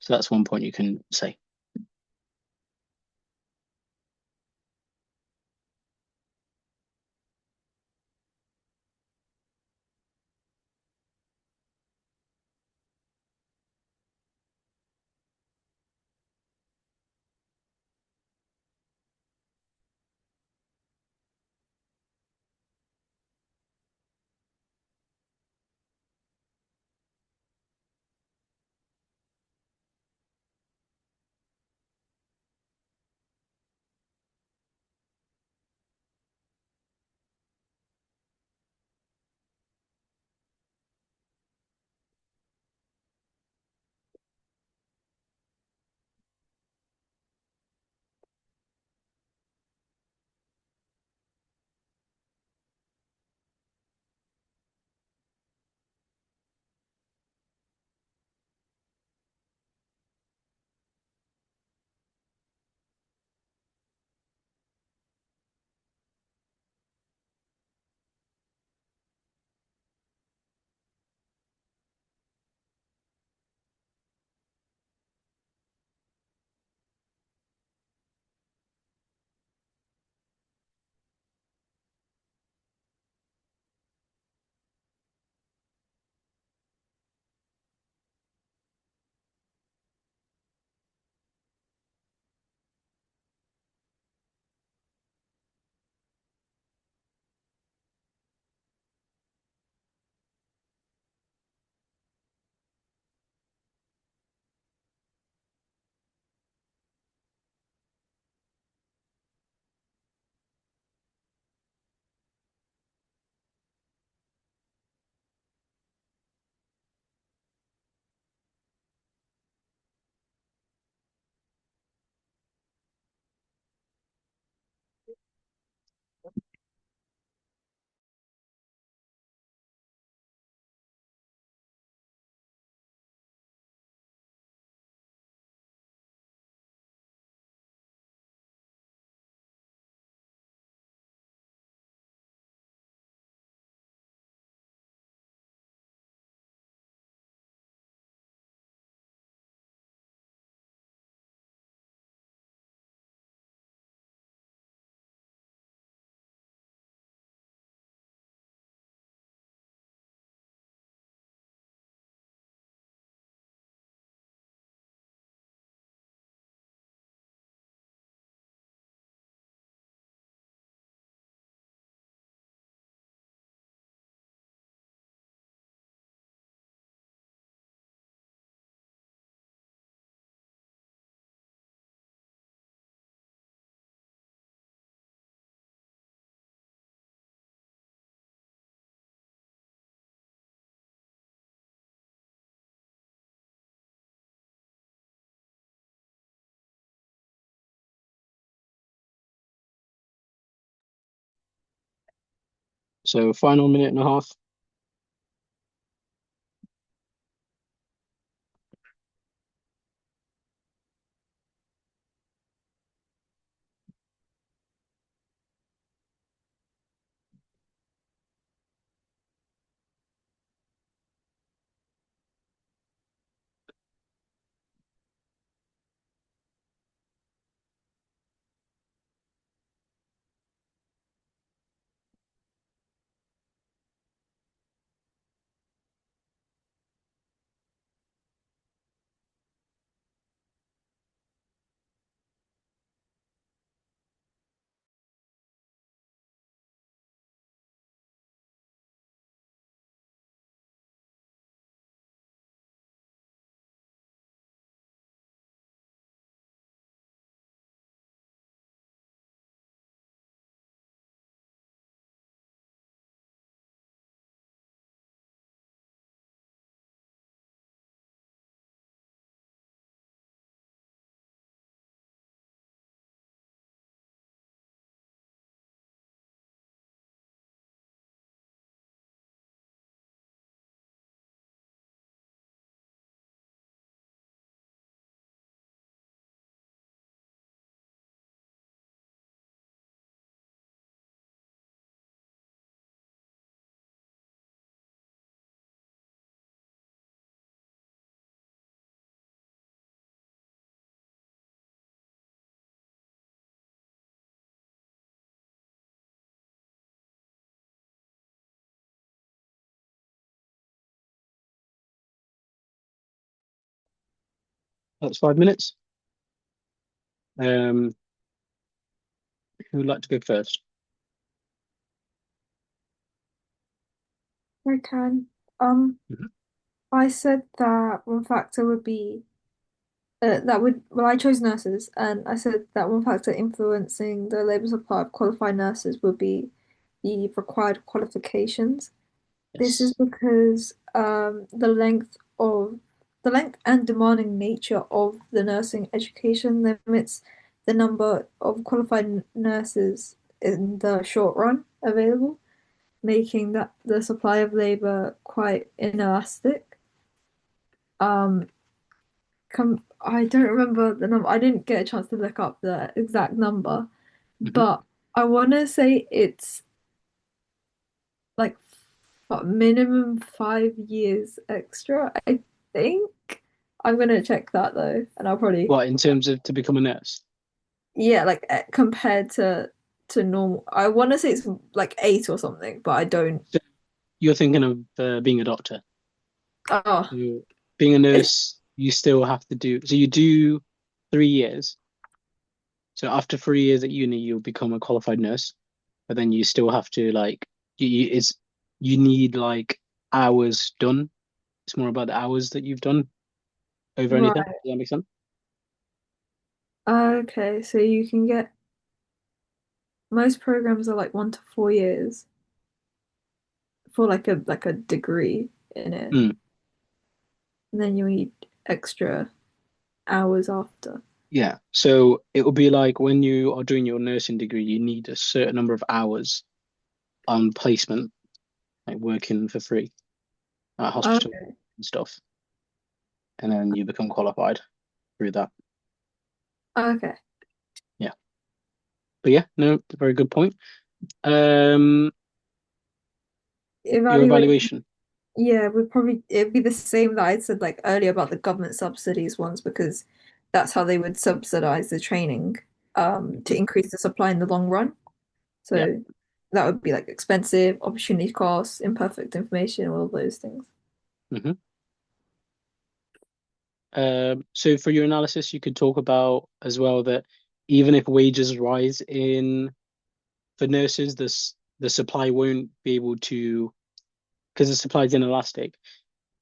So that's one point you can say. So final minute and a half. That's 5 minutes. Who would like to go first? I can. Um, Mhm. I said that one factor would be I chose nurses, and I said that one factor influencing the labor supply of qualified nurses would be the required qualifications. This is Yes. because the length and demanding nature of the nursing education limits the number of qualified nurses in the short run available, making that the supply of labor quite inelastic. Um, I don't remember the number. I didn't get a chance to look up the exact number, Mhm. but I want to say it's like minimum 5 years extra. I think I'm gonna check that though, and I'll probably What, in terms of to become a nurse? yeah, like compared to normal. I want to say it's like 8 or something, but I don't. So you're thinking of being a doctor. Oh, So being a it's nurse, you still have to do, so you do 3 years. So after 3 years at uni, you'll become a qualified nurse, but then you still have to like, you need like hours done. It's more about the hours that you've done over anything. right. Does that make sense? Okay, so you can get most programs are like 1 to 4 years for like a degree in it, Mm, and then you need extra hours after. yeah. So it will be like when you are doing your nursing degree, you need a certain number of hours on placement, like working for free at hospital Okay, and stuff, and then you become qualified through that. okay. Yeah. But yeah, no, very good point. Um, your Evaluation. evaluation. Yeah, it'd be the same that I said like earlier about the government subsidies ones because that's how they would subsidize the training to Mhm. increase the supply in the long run. Yeah. So that would be like expensive, opportunity costs, imperfect information, all of those things. hmm So for your analysis, you could talk about as well that even if wages rise in for nurses, the supply won't be able to, because the supply is inelastic,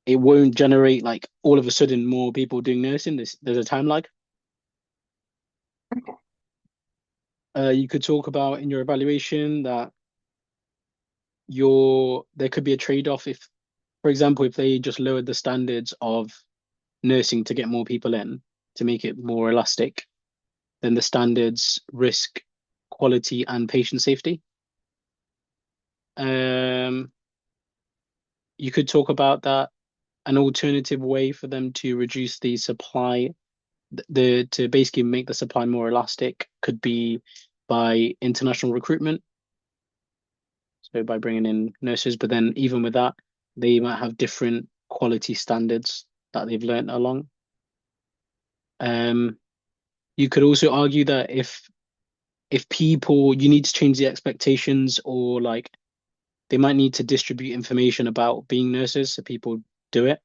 it won't generate like all of a sudden more people doing nursing. There's a time lag. You could talk about in your evaluation that there could be a trade-off if, for example, if they just lowered the standards of nursing to get more people in to make it more elastic, then the standards risk quality and patient safety. Um, you could talk about that. An alternative way for them to reduce the supply, to basically make the supply more elastic, could be by international recruitment. So by bringing in nurses, but then even with that, they might have different quality standards that they've learned along. Um, you could also argue that if people, you need to change the expectations, or like they might need to distribute information about being nurses so people do it.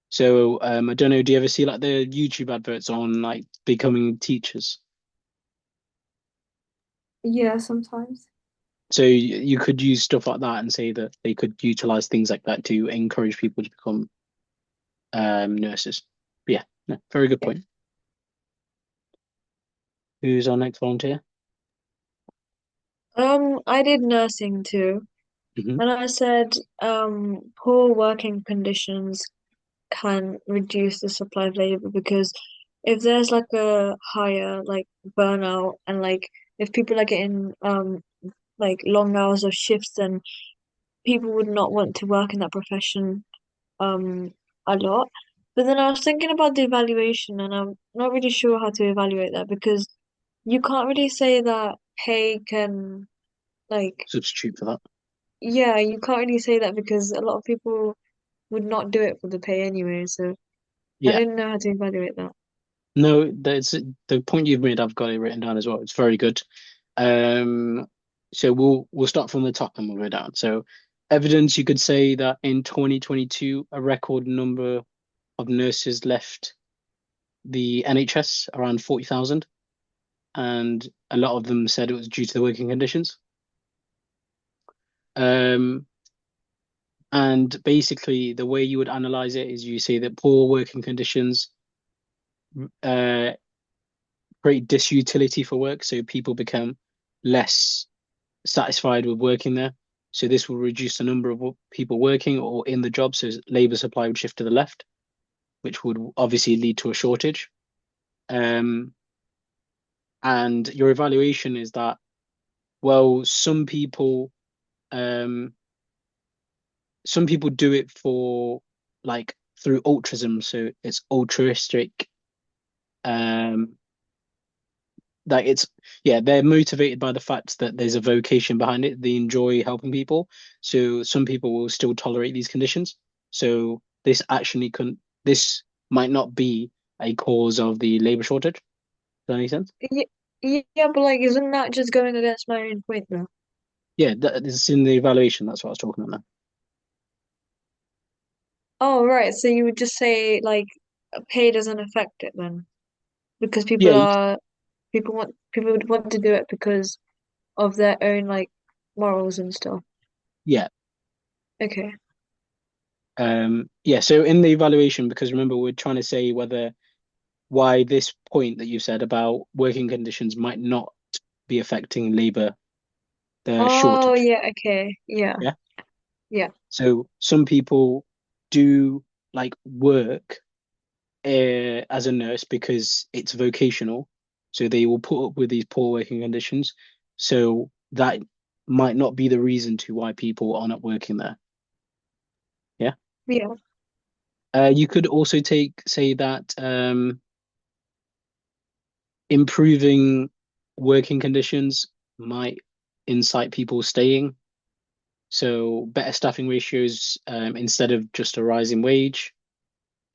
So I don't know, do you ever see like the YouTube adverts on like becoming teachers? Yeah, sometimes. So you could use stuff like that and say that they could utilize things like that to encourage people to become nurses. But yeah, no, very good Yeah. point. Who's our next volunteer? I did nursing too, Hmm. and I said, poor working conditions can reduce the supply of labor because if there's like a higher like burnout and like if people are getting like long hours of shifts, then people would not want to work in that profession um a lot. But then I was thinking about the evaluation and I'm not really sure how to evaluate that because you can't really say that pay can like Substitute for that. yeah, you can't really say that because a lot of people would not do it for the pay anyway, so I Yeah. didn't know how to evaluate that. No, that's the point you've made. I've got it written down as well. It's very good. Um, so we'll start from the top and we'll go down. So evidence, you could say that in 2022, a record number of nurses left the NHS, around 40,000, and a lot of them said it was due to the working conditions. Um, and basically, the way you would analyze it is you say that poor working conditions uh, create disutility for work, so people become less satisfied with working there. So this will reduce the number of people working or in the job, so labor supply would shift to the left, which would obviously lead to a shortage. Um, and your evaluation is that, well, um, some people do it for like through altruism, so it's altruistic. Um, like it's yeah, they're motivated by the fact that there's a vocation behind it. They enjoy helping people, so some people will still tolerate these conditions. So this might not be a cause of the labor shortage. Does that make sense? Yeah, yeah, but like, isn't that just going against my own point though? Yeah, that is in the evaluation. That's what I was talking about now. Oh, right. So you would just say like pay doesn't affect it then, because Yeah, people would want to do it because of their own like morals and stuff. yeah. Okay. Yeah, so in the evaluation, because remember we're trying to say whether why this point that you said about working conditions might not be affecting labor, the Oh, shortage. yeah. Okay. Yeah. Yeah. Yeah. So some people do like work as a nurse because it's vocational. So they will put up with these poor working conditions. So that might not be the reason to why people are not working there. Yeah. Yeah. You could also say that improving working conditions might incite people staying. So better staffing ratios, instead of just a rising wage.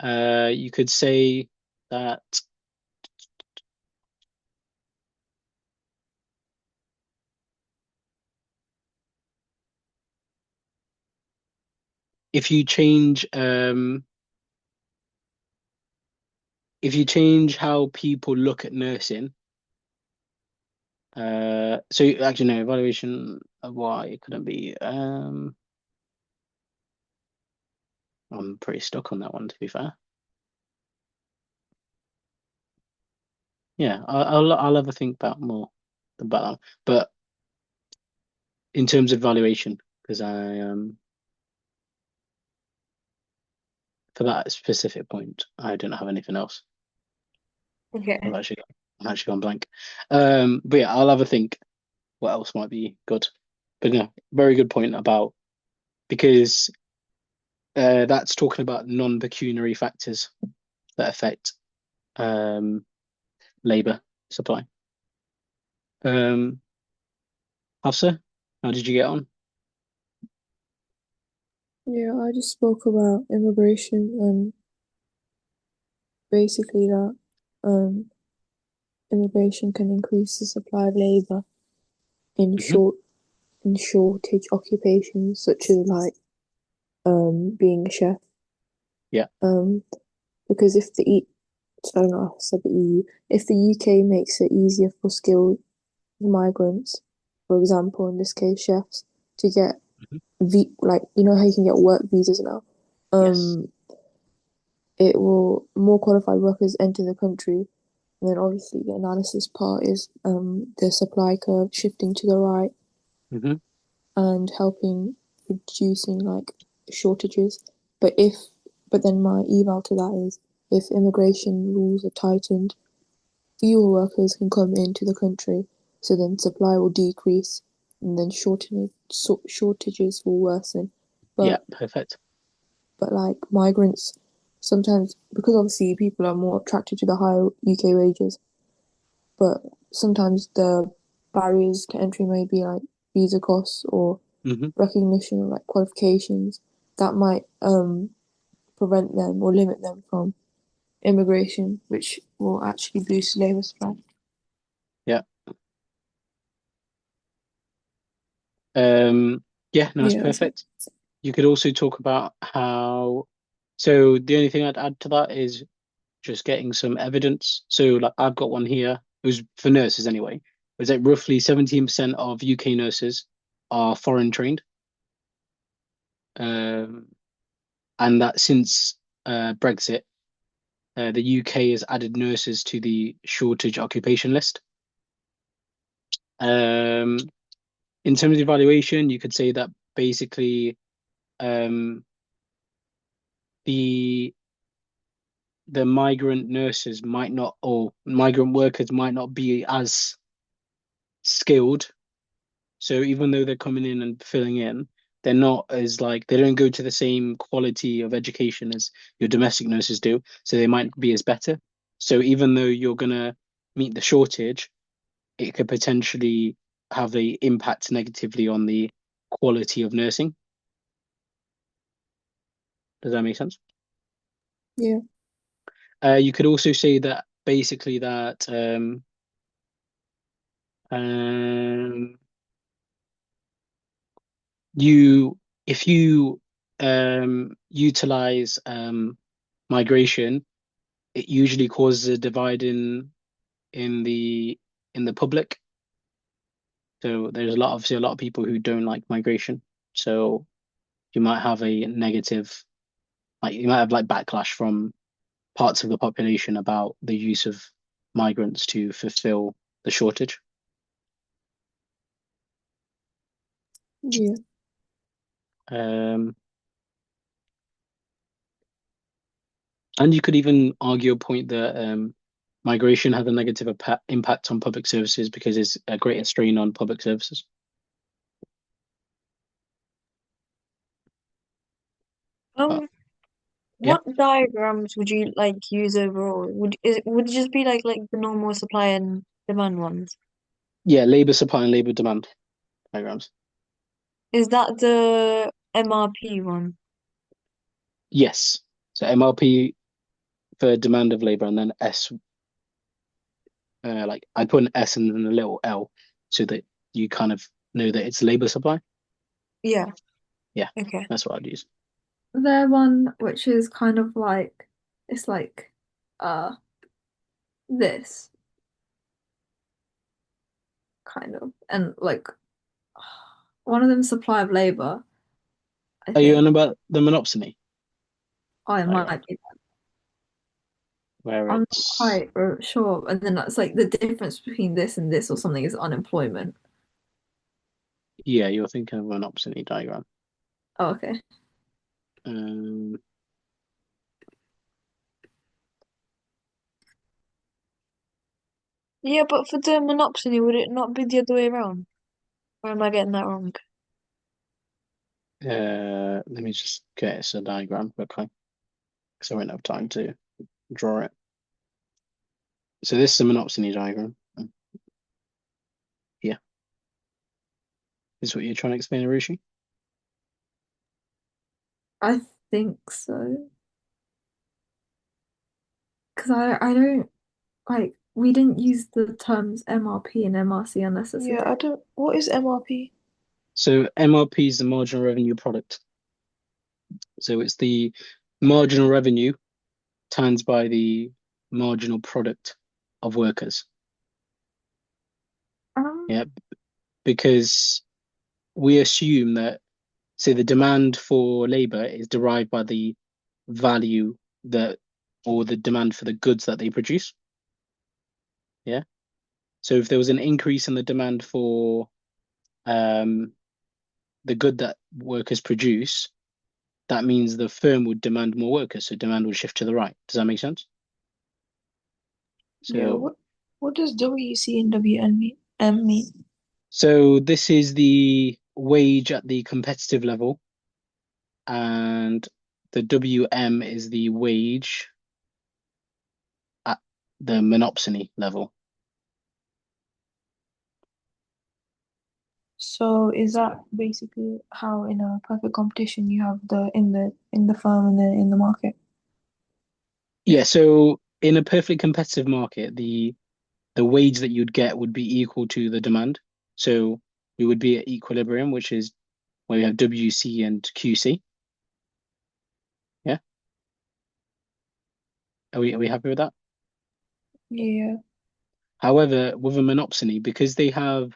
You could say that if you change if you change how people look at nursing, so actually no, evaluation of why it couldn't be. I'm pretty stuck on that one, to be fair. Yeah, I'll have a think about more about that. But in terms of valuation, because I for that specific point, I don't have anything else. I've Okay. actually I've actually gone blank. But yeah, I'll have a think what else might be good. But no, very good point about because that's talking about non-pecuniary factors that affect um, labor supply. Um, Hafsa, how did you get on? Yeah, I just spoke about immigration and basically that um, immigration can increase the supply of labor in Hmm. shortage occupations such as like being a chef. Yeah. Um, because if I don't know, I said the EU, if the UK makes it easier for skilled migrants, for example, in this case, chefs, to get Hmm. like you know how you can get work visas now, Yes. it will more qualified workers enter the country. And then obviously the analysis part is the supply curve shifting to the right Hmm. and helping reducing like shortages. But if but then my eval to that is if immigration rules are tightened, fewer workers can come into the country, so then supply will decrease and then shortages will worsen. Yeah, But perfect. like migrants sometimes because obviously people are more attracted to the higher UK wages, but sometimes the barriers to entry may be like visa costs or Hmm. recognition of like qualifications that might prevent them or limit them from immigration, which will actually boost labour supply. Yeah. Um, yeah, no, that's Yeah, that's it. perfect. You could also talk about how, so the only thing I'd add to that is just getting some evidence. So like I've got one here. It was for nurses anyway. It's like roughly 17% of UK nurses are foreign trained. Um, and that since Brexit, the UK has added nurses to the shortage occupation list. Um, in terms of evaluation, you could say that basically um, the the migrant nurses might not, or migrant workers might not be as skilled. So even though they're coming in and filling in, they're not as like they don't go to the same quality of education as your domestic nurses do. So they might be as better. So even though you're gonna meet the shortage, it could potentially have a impact negatively on the quality of nursing. Does that make sense? Yeah, You could also say that basically that um, you if you utilize migration, it usually causes a divide in the in the public. So there's obviously a lot of people who don't like migration. So you might have a negative, like you might have like backlash from parts of the population about the use of migrants to fulfill the shortage. yeah, Um, and you could even argue a point that migration has a negative impact on public services because it's a greater strain on public services. But Um, yeah, what diagrams would you like use overall? Would it just be like the normal supply and demand ones? yeah, labor supply and labor demand diagrams. Is that the MRP one? Yes. So MLP for demand of labor, and then S, like I put an S and then a little L so that you kind of know that it's labor supply. Yeah. Yeah, Okay. that's what I'd use. There one which is kind of like it's like uh this kind of and like one of them supply of labor, I Are you on think. about the monopsony Oh, it diagram might be. where I'm not it's quite sure. And then that's like the difference between this and this or something is unemployment. yeah, you're thinking of an monopsony diagram. Oh, okay. Um, Yeah, but for the monopsony, would it not be the other way around? Or am I getting that wrong? Let me just get us a diagram quickly because I won't have time to draw it. So this is a monopsony diagram. Yeah, this is what you're trying to explain, Arushi? I think so. Because I don't like we didn't use the terms MRP and MRC unless it's a Yeah, I don't. What is MRP? So MRP is the marginal revenue product. So it's the marginal revenue times by the marginal product of workers. Yeah, because we assume that, say, the demand for labor is derived by the value that, or the demand for the goods that they produce. Yeah. So if there was an increase in the demand for the good that workers produce, that means the firm would demand more workers, so demand would shift to the right. Does that make sense? Yeah, So, what does WC and WN mean? so this is the wage at the competitive level, and the WM is the wage at the monopsony level. So is that basically how in a perfect competition you have the in the firm and then in the market? Yeah, so in a perfectly competitive market, the wage that you'd get would be equal to the demand. So we would be at equilibrium, which is where we have WC and QC. Yeah. Are we happy with that? Yeah. However, with a monopsony, because they are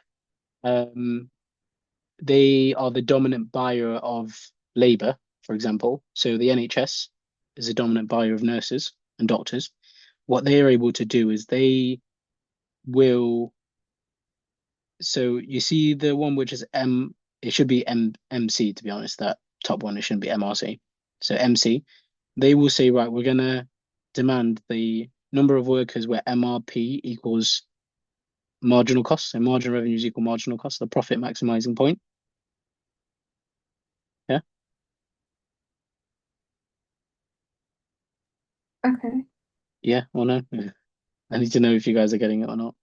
the dominant buyer of labor, for example. So the NHS is a dominant buyer of nurses and doctors. What they are able to do is they will. So you see the one which is M. It should be MC, to be honest. That top one, it shouldn't be MRC. So MC, they will say, right, we're gonna demand the number of workers where MRP equals marginal cost, and marginal revenues equal marginal cost, the profit maximizing point. Yeah. Okay. Yeah or no? Yeah. I need to know if you guys are getting it or not.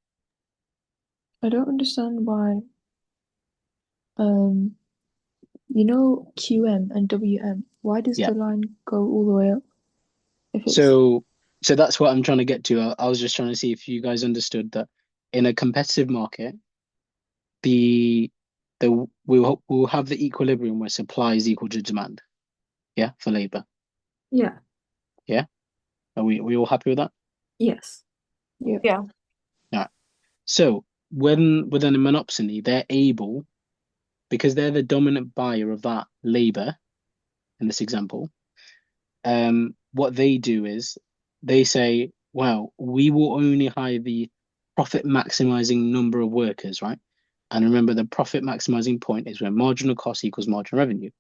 I don't understand why um you know QM and WM, why does Yeah. the line go all the way up if it's So that's what I'm trying to get to. I was just trying to see if you guys understood that in a competitive market, the we'll have the equilibrium where supply is equal to demand. Yeah, for labor. Yeah. Yeah. Are we all happy with that? Yes. yeah. Yeah. All right. So when within a monopsony, they're able, because they're the dominant buyer of that labor in this example, what they do is they say, well, we will only hire the profit maximizing number of workers, right? And remember, the profit maximizing point is where marginal cost equals marginal revenue.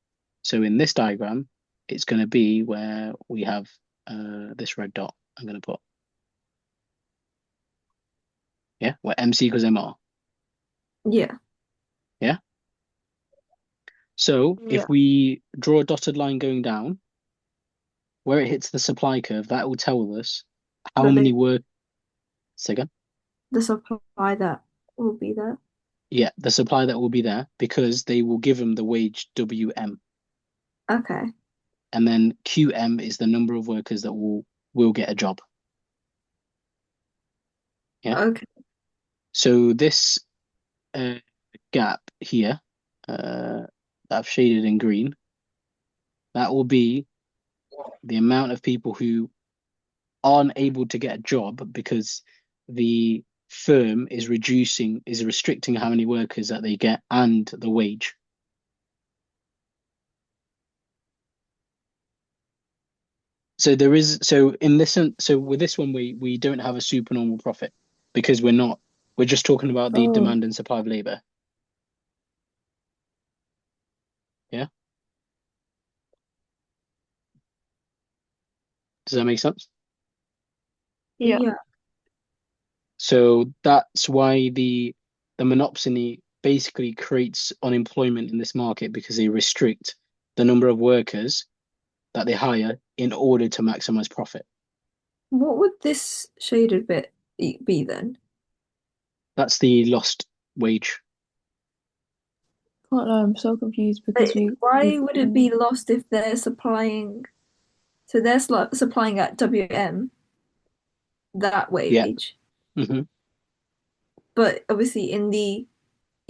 So in this diagram, it's going to be where we have this red dot I'm going to put. Yeah, where MC equals MR. Yeah. Yeah. So Yeah. if we draw a dotted line going down, where it hits the supply curve, that will tell us how That many they work. Second. the supply that will be there. Yeah, the supply that will be there because they will give them the wage WM. Okay. And then QM is the number of workers that will get a job. Yeah. Okay. So this gap here that I've shaded in green, that will be the amount of people who aren't able to get a job because the firm is restricting how many workers that they get and the wage. So with this one we don't have a supernormal profit because we're just talking about the Oh, demand and supply of labor. Yeah. Does that make sense? Yeah. Yeah. So that's why the monopsony basically creates unemployment in this market because they restrict the number of workers that they hire in order to maximize profit. What would this shaded bit be then? That's the lost wage. Can't lie, I'm so confused because Why would it be lost if they're supplying? So they're supplying at WM that Yeah. wage, hmm but obviously in the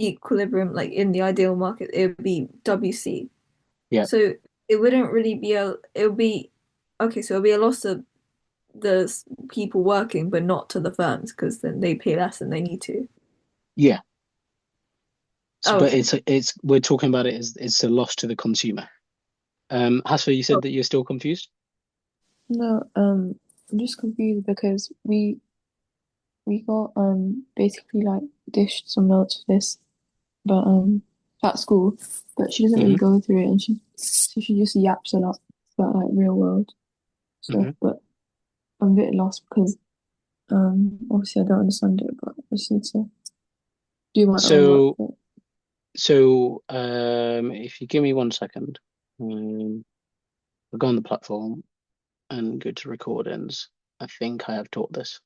equilibrium, like in the ideal market, it would be WC. Yeah. So it wouldn't really be a. It would be okay. So it'll be a loss to the people working, but not to the firms because then they pay less than they need to. Yeah. So, Oh, but okay. it's we're talking about it as it's a loss to the consumer. Hasfa, you said that you're still confused? No, I'm just confused because we got basically like dished some notes for this, but at school, but she doesn't really hmm go through it, and she just yaps a lot about like real world stuff. hmm But I'm a bit lost because obviously I don't understand it, but I just need to do my own work So for it. if you give me 1 second, I'll go on the platform and go to recordings. I think I have taught this.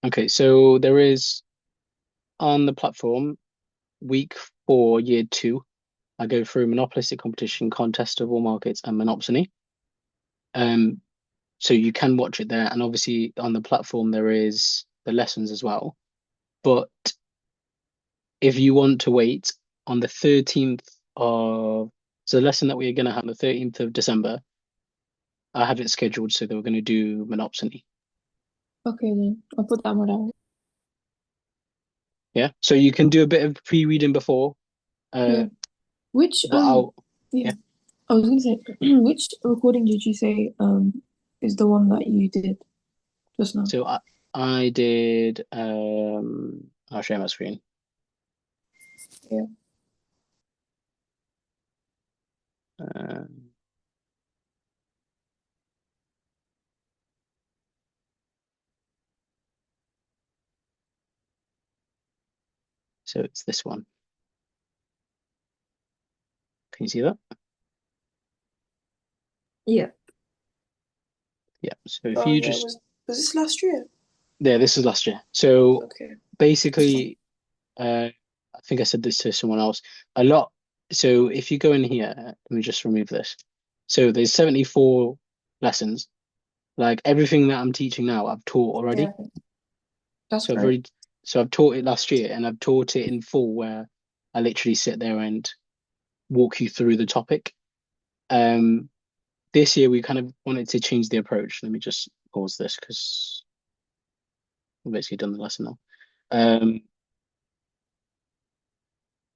Okay, so there is on the platform, week 4, year 2, I go through monopolistic competition, contest of all markets, and monopsony. So you can watch it there, and obviously on the platform there is the lessons as well. But if you want to wait on the 13th of so the lesson that we're going to have on the 13th of December, I have it scheduled so that we're going to do monopsony. Okay, then I'll put that on my diary. Yeah. So you can do a bit of pre-reading before. Yeah. Which But I'll yeah, yeah. I was gonna say which recording did you say is the one that you did just now? So I did I'll share my screen. Yeah. Um, so it's this one. Can you see that? Yeah. Yeah. So if Oh you yeah, just was this last year? there, this is last year. So Okay. basically, I think I said this to someone else. A lot. So if you go in here, let me just remove this. So there's 74 lessons. Like everything that I'm teaching now, I've taught already. Yeah, that's So great. I've taught it last year, and I've taught it in full, where I literally sit there and walk you through the topic. This year we kind of wanted to change the approach. Let me just pause this because we've basically done the lesson now.